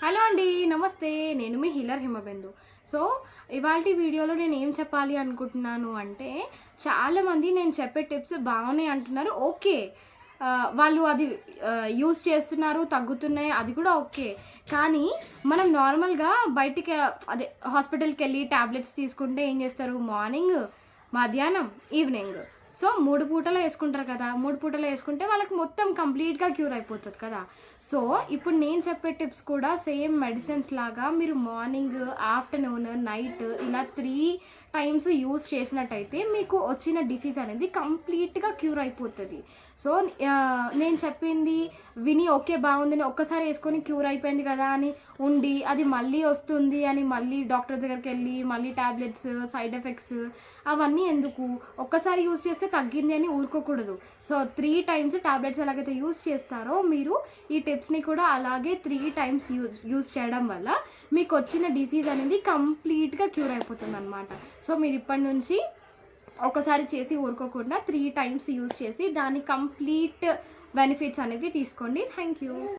Hello అండి, నమస్తే. నేను మీ హీలర్ హిమబిందు. సో ఇవాల్టి వీడియోలో నేను ఏం చెప్పాలి అనుకుంటున్నాను అంటే, చాలామంది నేను చెప్పే టిప్స్ బాగున్నాయి అంటున్నారు. ఓకే, వాళ్ళు అది యూజ్ చేస్తున్నారు, తగ్గుతున్నాయి, అది కూడా ఓకే. కానీ మనం నార్మల్గా బయటికి అదే హాస్పిటల్కి వెళ్ళి ట్యాబ్లెట్స్ తీసుకుంటే ఏం చేస్తారు? మార్నింగ్, మధ్యాహ్నం, ఈవినింగ్. సో 3 పూటలు వేసుకుంటారు కదా. 3 పూటలు వేసుకుంటే వాళ్ళకి మొత్తం కంప్లీట్గా క్యూర్ అయిపోతుంది కదా. సో ఇప్పుడు నేను చెప్పే టిప్స్ కూడా సేమ్ మెడిసిన్స్ లాగా మీరు మార్నింగ్, ఆఫ్టర్నూన్, నైట్ ఇలా 3 టైమ్స్ యూస్ చేసినట్టయితే మీకు వచ్చిన డిసీజ్ అనేది కంప్లీట్గా క్యూర్ అయిపోతుంది. సో నేను చెప్పింది విని ఓకే బాగుందని ఒక్కసారి వేసుకొని క్యూర్ అయిపోయింది కదా అని ఉండి అది మళ్ళీ వస్తుంది అని మళ్ళీ డాక్టర్ దగ్గరికి వెళ్ళి మళ్ళీ ట్యాబ్లెట్స్, సైడ్ ఎఫెక్ట్స్ అవన్నీ ఎందుకు? ఒక్కసారి యూజ్ చేస్తే తగ్గింది అని ఊరుకోకూడదు. సో 3 టైమ్స్ ట్యాబ్లెట్స్ ఎలాగైతే యూజ్ చేస్తారో మీరు ఈ టిప్స్ని కూడా అలాగే 3 టైమ్స్ యూజ్ చేయడం వల్ల మీకు వచ్చిన డిసీజ్ అనేది కంప్లీట్గా క్యూర్ అయిపోతుంది అనమాట. సో మీరు ఇప్పటి నుంచి ఒకసారి చేసి ఊరుకోకుండా 3 టైమ్స్ యూజ్ చేసి దాని కంప్లీట్ బెనిఫిట్స్ అనేది తీసుకోండి. Thank you.